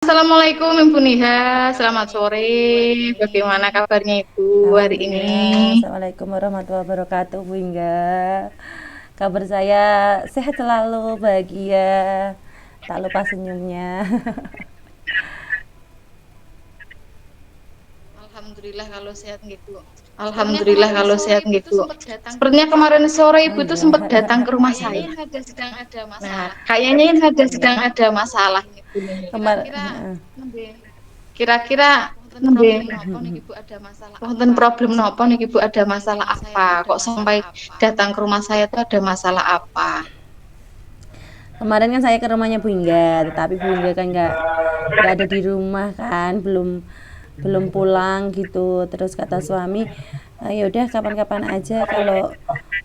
Assalamualaikum Ibu Niha, selamat Sore sore. Ibu Bagaimana Eni. kabarnya Ibu hari ini? Alhamdulillah. Assalamualaikum warahmatullahi wabarakatuh, Bu Hingga. Kabar saya sehat selalu, bahagia. Tak lupa senyumnya. Alhamdulillah kalau sehat gitu. Sepertinya Alhamdulillah kemarin kalau sore sehat Ibu tuh gitu. sempat datang ke rumah saya. Oh Ibu tuh iya. sempat datang ke rumah Kayaknya saya. ini ada sedang ada Nah, masalah kayaknya ini ada ini. sedang ada masalah ini Bu Niha. Kemarin Nembe. Kira-kira wonten nembe problem nopo niki Bu, ada masalah wonten apa problem kok nopo sampai nih Ibu, ada datang ke masalah rumah saya apa? itu ada Kok sampai masalah apa? datang ke rumah saya tuh ada masalah apa? Kemarin kan saya ke rumahnya Bu Hingga, tetapi Bu Hingga kan nggak ada di rumah kan, belum belum pulang gitu. Terus kata suami, ya udah kapan-kapan aja kalau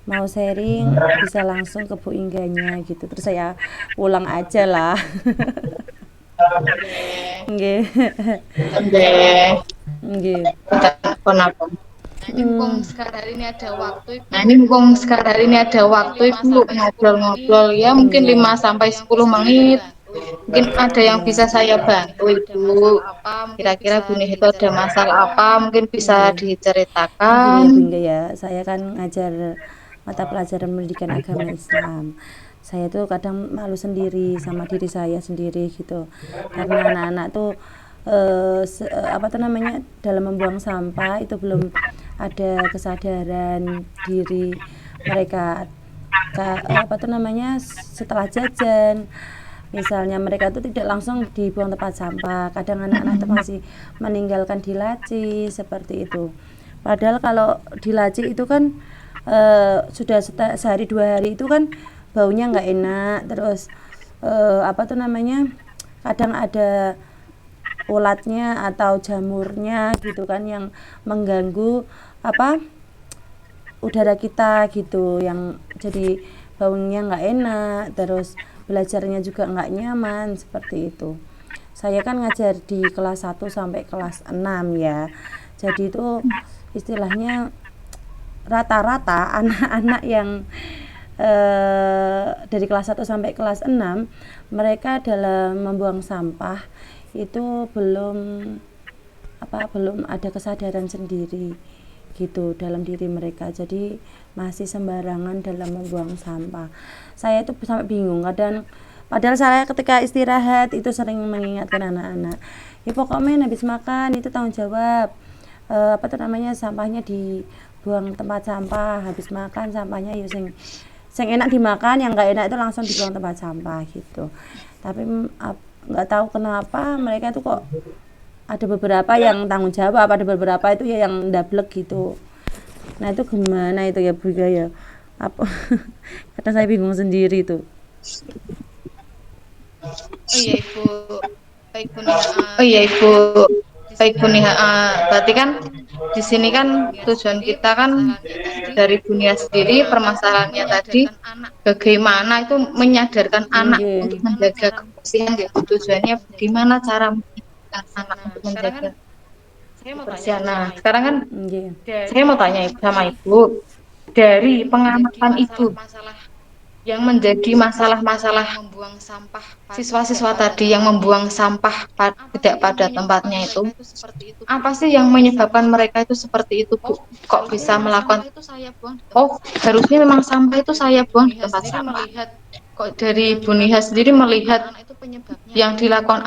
mau sharing bisa langsung ke Bu Hingganya gitu. Terus saya pulang aja lah. Nggih. Nggih. Nggih. Nggih. Kenapa? Nah, ini mumpung Hmm. sekarang hari ini ada waktu Nah, Ibu, ini mumpung sekarang hari ini ada waktu lima Ibu sampai 10 ngobrol-ngobrol menit ya, mungkin Nggih. 5 Ada sampai yang 10 bisa saya menit. bantu Ibu. Mungkin ada yang Iya. bisa saya bantu Kira-kira ada Ibu. masalah apa mungkin Kira-kira bisa Bu Nih itu ada masalah diceritakan. apa? Mungkin bisa Nggih. Kan gini diceritakan. ya Bu Hingga ya, saya kan ngajar mata pelajaran pendidikan agama Islam. Saya tuh kadang malu sendiri sama diri saya sendiri gitu. Karena anak-anak tuh apa tuh namanya dalam membuang sampah itu belum ada kesadaran diri mereka apa tuh namanya setelah jajan. Misalnya mereka itu tidak langsung dibuang tempat sampah, kadang anak-anak itu masih meninggalkan di laci seperti itu. Padahal kalau di laci itu kan sudah sehari 2 hari itu kan baunya nggak enak, terus apa tuh namanya kadang ada ulatnya atau jamurnya gitu kan yang mengganggu apa udara kita gitu, yang jadi baunya nggak enak, terus belajarnya juga nggak nyaman seperti itu. Saya kan ngajar di kelas 1 sampai kelas 6 ya, jadi itu istilahnya rata-rata anak-anak yang dari kelas 1 sampai kelas 6 mereka dalam membuang sampah itu belum ada kesadaran sendiri gitu dalam diri mereka, jadi masih sembarangan dalam membuang sampah. Saya itu sampai bingung kadang, padahal saya ketika istirahat itu sering mengingatkan anak-anak, ya pokoknya habis makan itu tanggung jawab apa tuh namanya sampahnya dibuang tempat sampah, habis makan sampahnya ya sing enak dimakan, yang nggak enak itu langsung dibuang tempat sampah gitu. Tapi nggak tahu kenapa mereka itu kok ada beberapa yang tanggung jawab, ada beberapa itu ya yang ndablek gitu. Nah itu gimana itu ya Bu ya, apa kadang saya bingung sendiri tuh. Oh iya Ibu. Baik Bu Nia, Oh iya Ibu. berarti kan di Baik sini Bu Nih, berarti kan di sini kan Nia tujuan sendiri kita kan permasalahannya tadi dari dunia sendiri, bagaimana itu permasalahannya tadi menyadarkan anak bagaimana itu menyadarkan anak untuk Nggih. menjaga kebersihan gitu. Tujuannya menjaga bagaimana cara menyadarkan kebersihan. anak Nah, untuk sekarang kan menjaga saya mau tanya kebersihan. Ibu Nah, sama sekarang Ibu kan Nggih. saya Dari mau tanya sama pengamatan Ibu, Ibu dari yang menjadi pengamatan Ibu masalah-masalah yang menjadi siswa-siswa tadi masalah-masalah yang membuang sampah tidak siswa-siswa pada tadi yang tempatnya membuang itu, sampah apa tidak sih yang pada menyebabkan tempatnya itu, mereka itu seperti itu Bu? apa sih yang menyebabkan mereka itu seperti itu Bu? Oh, Kok harusnya bisa memang melakukan, sampah itu saya buang di oh tempat sampah. harusnya memang sampah itu Dari saya Ibu buang di Niha tempat sendiri sampah. melihat Kok dari yang Ibu Niha dilakukan sendiri melihat anak-anak itu penyebabnya yang apa? dilakukan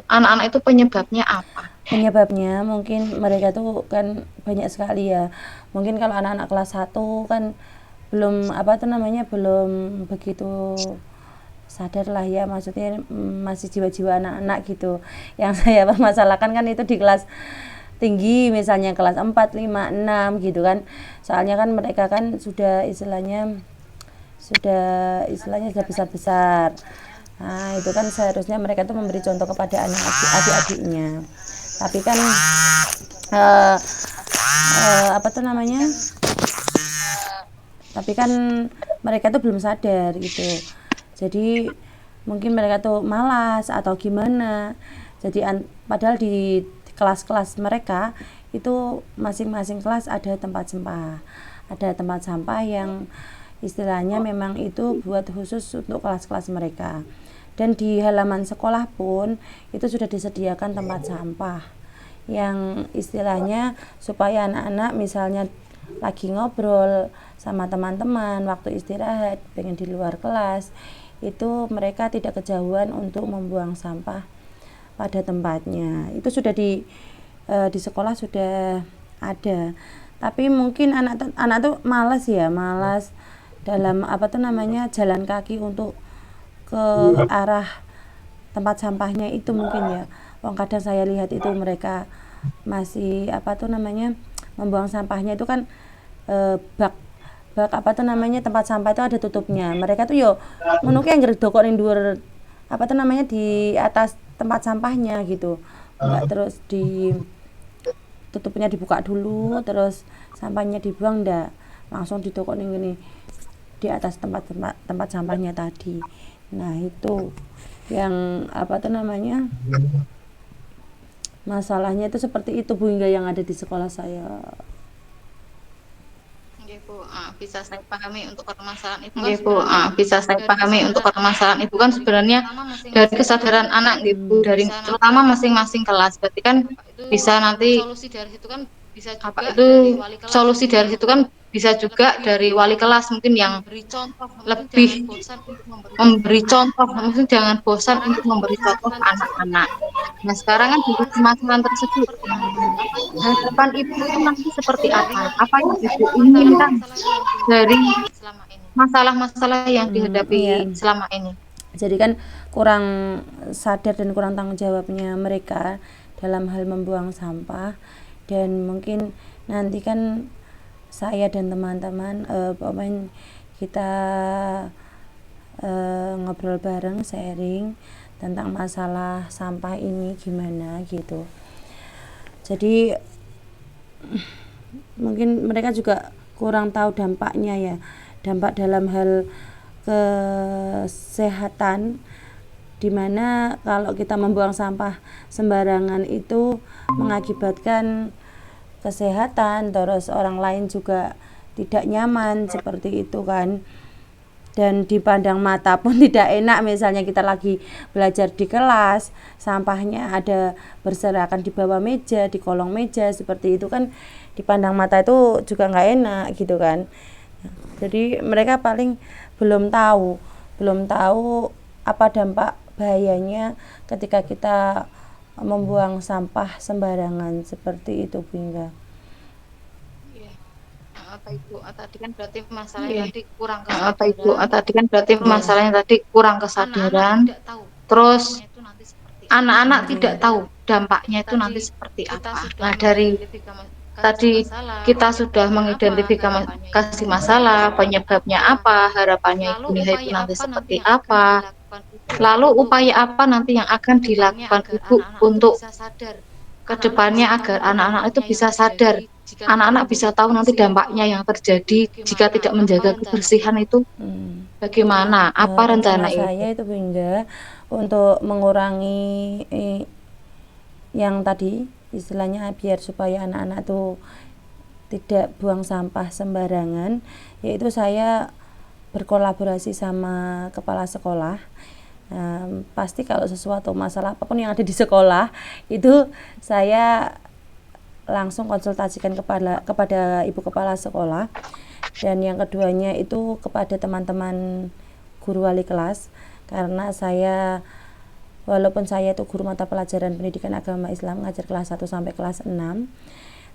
anak-anak itu penyebabnya apa? Penyebabnya mungkin mereka tuh kan banyak sekali ya. Mungkin kalau anak-anak kelas 1 kan belum apa tuh namanya belum begitu sadar lah ya, maksudnya masih jiwa-jiwa anak-anak gitu. Yang saya permasalahkan kan itu di kelas tinggi, misalnya kelas 4 5 6 gitu kan. Soalnya kan mereka kan sudah istilahnya sudah besar-besar. Nah, itu kan seharusnya mereka tuh memberi contoh kepada adik-adiknya. Tapi kan eh, apa tuh namanya? Tapi kan mereka tuh belum sadar gitu. Jadi mungkin mereka tuh malas atau gimana. Jadi padahal di kelas-kelas mereka itu masing-masing kelas ada tempat sampah. Ada tempat sampah yang istilahnya memang itu buat khusus untuk kelas-kelas mereka. Dan di halaman sekolah pun itu sudah disediakan tempat sampah yang istilahnya supaya anak-anak misalnya lagi ngobrol sama teman-teman waktu istirahat pengen di luar kelas itu mereka tidak kejauhan untuk membuang sampah pada tempatnya. Itu sudah di sekolah sudah ada. Tapi mungkin anak tuh malas ya, malas dalam apa tuh namanya jalan kaki untuk ke arah tempat sampahnya itu mungkin ya. Wong kadang saya lihat itu mereka masih apa tuh namanya membuang sampahnya itu kan bak bak apa tuh namanya tempat sampah itu ada tutupnya. Mereka tuh yo ngono ki anggere dokokin dhuwur apa tuh namanya di atas tempat sampahnya gitu. Enggak terus di tutupnya dibuka dulu terus sampahnya dibuang ndak langsung ditokokin gini di atas tempat sampahnya tadi. Nah, itu yang apa tuh namanya? Masalahnya itu seperti itu Bu hingga yang ada di sekolah saya. Nggih, Bu. Bisa saya pahami untuk permasalahan itu kan nggih, Bu. Bisa saya pahami untuk permasalahan itu kan sebenarnya dari kesadaran anak nggih, Bu, dari terutama masing-masing kelas. Berarti kan bisa nanti apa itu solusi dari situ kan bisa juga dari wali kelas mungkin yang lebih memberi contoh, mungkin jangan bosan untuk memberi contoh ke anak-anak. Nah, sekarang kan dari permasalahan tersebut, harapan ibu itu nanti seperti apa? Apa yang ibu inginkan dari masalah-masalah yang Iya. dihadapi selama ini? Jadi kan kurang sadar dan kurang tanggung jawabnya mereka dalam hal membuang sampah dan mungkin nanti kan saya dan teman-teman pokoknya kita ngobrol bareng sharing tentang masalah sampah ini gimana gitu. Jadi mungkin mereka juga kurang tahu dampaknya ya, dampak dalam hal kesehatan dimana kalau kita membuang sampah sembarangan itu mengakibatkan kesehatan terus orang lain juga tidak nyaman seperti itu kan dan dipandang mata pun tidak enak misalnya kita lagi belajar di kelas sampahnya ada berserakan di bawah meja di kolong meja seperti itu kan dipandang mata itu juga nggak enak gitu kan jadi mereka paling belum tahu apa dampak bahayanya ketika kita membuang sampah sembarangan seperti itu Bingga. Apa Ibu tadi kan berarti masalahnya tadi kurang kesadaran. Apa Ibu tadi kan berarti masalahnya tadi kurang kesadaran. Terus anak-anak tidak tahu dampaknya itu nanti seperti apa. Nah, dari tadi kita sudah mengidentifikasi masalah, penyebabnya apa, harapannya Ibu Niha itu nanti seperti apa. Lalu upaya apa nanti yang akan dilakukan Ibu untuk kedepannya agar anak-anak itu bisa sadar, anak-anak bisa tahu nanti dampaknya yang terjadi jika tidak menjaga kebersihan itu bagaimana, apa rencana saya itu Bingga untuk mengurangi yang tadi istilahnya biar supaya anak-anak tuh tidak buang sampah sembarangan yaitu saya berkolaborasi sama kepala sekolah pasti kalau sesuatu masalah apapun yang ada di sekolah itu saya langsung konsultasikan kepada ibu kepala sekolah dan yang keduanya itu kepada teman-teman guru wali kelas karena saya walaupun saya itu guru mata pelajaran pendidikan agama Islam ngajar kelas 1 sampai kelas 6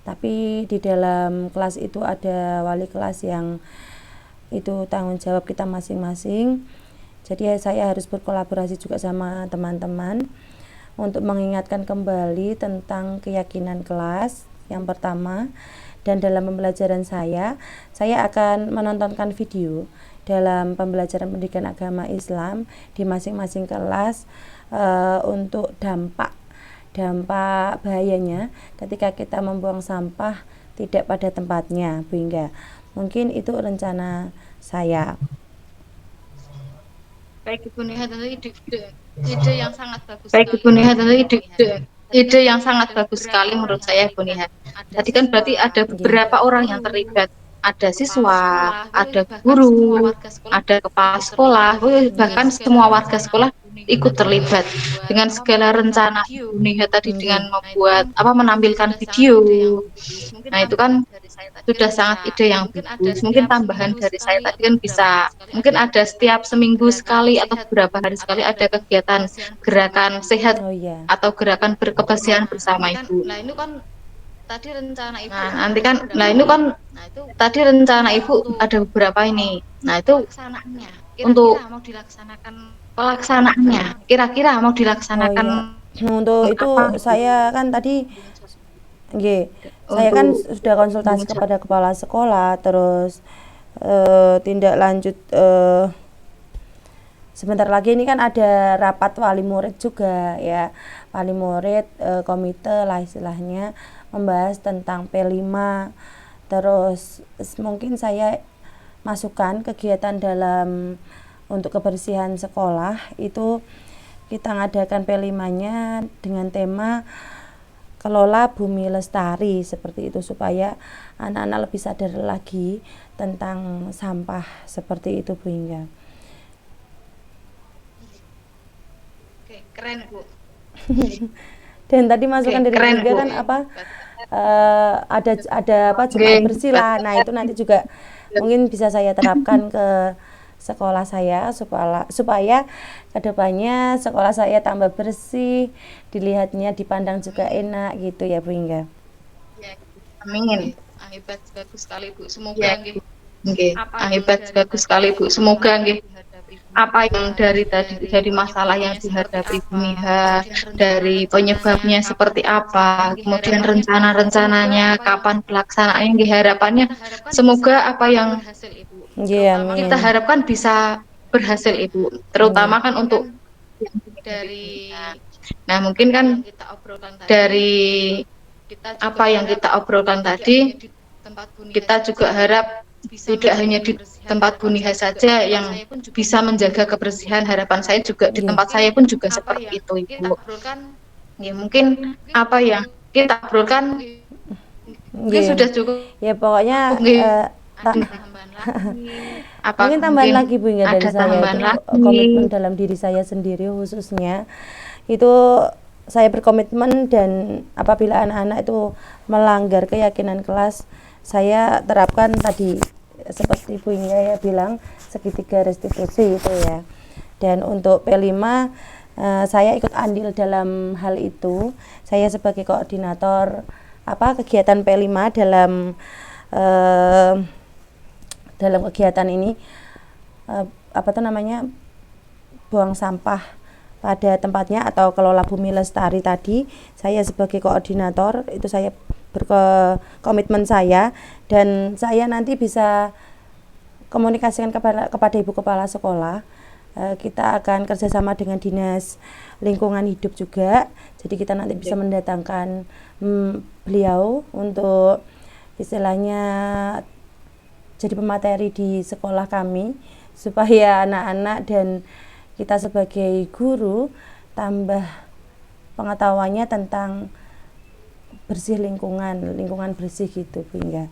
tapi di dalam kelas itu ada wali kelas yang itu tanggung jawab kita masing-masing jadi saya harus berkolaborasi juga sama teman-teman untuk mengingatkan kembali tentang keyakinan kelas yang pertama dan dalam pembelajaran saya akan menontonkan video dalam pembelajaran pendidikan agama Islam di masing-masing kelas untuk dampak bahayanya ketika kita membuang sampah tidak pada tempatnya Bingga mungkin itu rencana saya. Baik Ibu Niha, tentu ide yang sangat bagus. Baik Ibu Niha, tentu ide yang sangat bagus sekali menurut saya Ibu Niha. Tadi kan berarti ada beberapa orang yang terlibat. Ada siswa, ada guru, ada kepala sekolah, bahkan semua warga sekolah ikut terlibat dengan segala rencana Ibu Nia tadi Nggih. dengan membuat apa menampilkan video. Nah, itu kan sudah sangat ide yang bagus. Mungkin tambahan dari saya tadi kan bisa mungkin ada setiap seminggu sekali atau beberapa hari sekali ada kegiatan gerakan sehat Oh iya. atau gerakan berkebersihan bersama Ibu. Nah, nanti kan, nah ini kan tadi rencana Ibu ada beberapa ini. Nah, itu untuk pelaksanaannya, kira-kira mau Oh dilaksanakan iya. Untuk itu apa Ibu? saya kan tadi nggih, saya kan Untuk sudah konsultasi kepada kepala sekolah, terus tindak lanjut sebentar lagi ini kan ada rapat wali murid juga ya. Wali murid komite lah istilahnya membahas tentang P5. Terus mungkin saya masukkan kegiatan dalam untuk kebersihan sekolah itu kita ngadakan P5-nya dengan tema kelola bumi lestari seperti itu supaya anak-anak lebih sadar lagi tentang sampah seperti itu Bu Hingga. Oke, keren Bu. Dan tadi masukan dari Bu Keren Hingga Bu. kan apa ada apa Jumat bersih lah. Nah itu nanti juga mungkin bisa saya terapkan ke sekolah saya supaya kedepannya sekolah saya tambah bersih, dilihatnya dipandang juga enak gitu ya Bu Hingga. Amin. Hebat bagus sekali Bu. Semoga nggih. Hebat bagus sekali Bu. Semoga nggih apa yang dari tadi dari masalah yang dihadapi Ibu Niha, dari penyebabnya seperti apa, kemudian rencana-rencananya, kapan pelaksanaannya, harapannya semoga apa yang Nggih, kita amin. harapkan bisa berhasil Ibu, Nggih. terutama kan untuk nah mungkin kan dari apa yang kita obrolkan tadi, kita juga harap tidak hanya di tempat Bu Niha saja yang bisa menjaga kebersihan. Harapan saya juga di Nggih. tempat saya pun juga seperti itu, Ibu. Ya, mungkin apa yang kita obrolkan mungkin Nggih. sudah cukup. Ya pokoknya Apa mungkin tambahan mungkin lagi Bu Hingga dari ada saya tambahan itu komitmen lagi? dalam diri saya sendiri khususnya itu saya berkomitmen dan apabila anak-anak itu melanggar keyakinan kelas saya terapkan tadi seperti Bu Hingga ya bilang segitiga restitusi itu ya. Dan untuk P5 saya ikut andil dalam hal itu. Saya sebagai koordinator apa kegiatan P5 dalam kegiatan ini apa tuh namanya buang sampah pada tempatnya atau kelola bumi lestari tadi. Saya sebagai koordinator itu saya berkomitmen saya dan saya nanti bisa komunikasikan kepada Ibu Kepala Sekolah. Kita akan kerjasama dengan Dinas Lingkungan Hidup juga. Jadi kita nanti bisa mendatangkan beliau untuk istilahnya jadi pemateri di sekolah kami supaya anak-anak dan kita sebagai guru tambah pengetahuannya tentang bersih lingkungan bersih gitu Bu Hingga.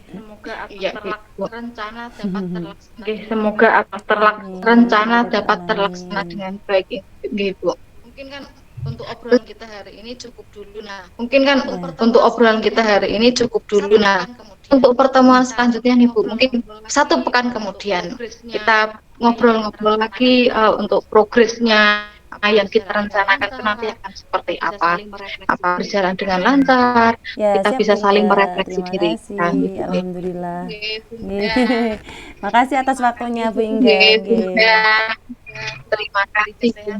Semoga apa rencana dapat terlaksana dengan baik, Bu. Mungkin kan untuk obrolan kita hari ini cukup dulu. Nah, untuk obrolan kita hari ini cukup dulu. Nah, untuk pertemuan selanjutnya nih Bu, mungkin 1 pekan kemudian kita ngobrol-ngobrol lagi untuk progresnya yang kita rencanakan itu nanti akan seperti apa berjalan dengan lancar, Ya, kita siap bisa Bu saling Hingga. merefleksi Terima diri kita kasih. gitu. Alhamdulillah. Makasih atas waktunya Bu Hingga. Terima kasih Bu.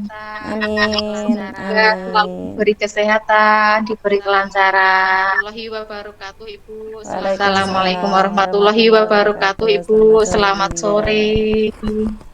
Amin. Semoga selalu Amin. diberi kesehatan, diberi kelancaran. Waalaikumsalam Assalamualaikum warahmatullahi warahmatullahi wabarakatuh wabarakatuh. Ibu. Selamat sore Bu Selamat Hingga. sore.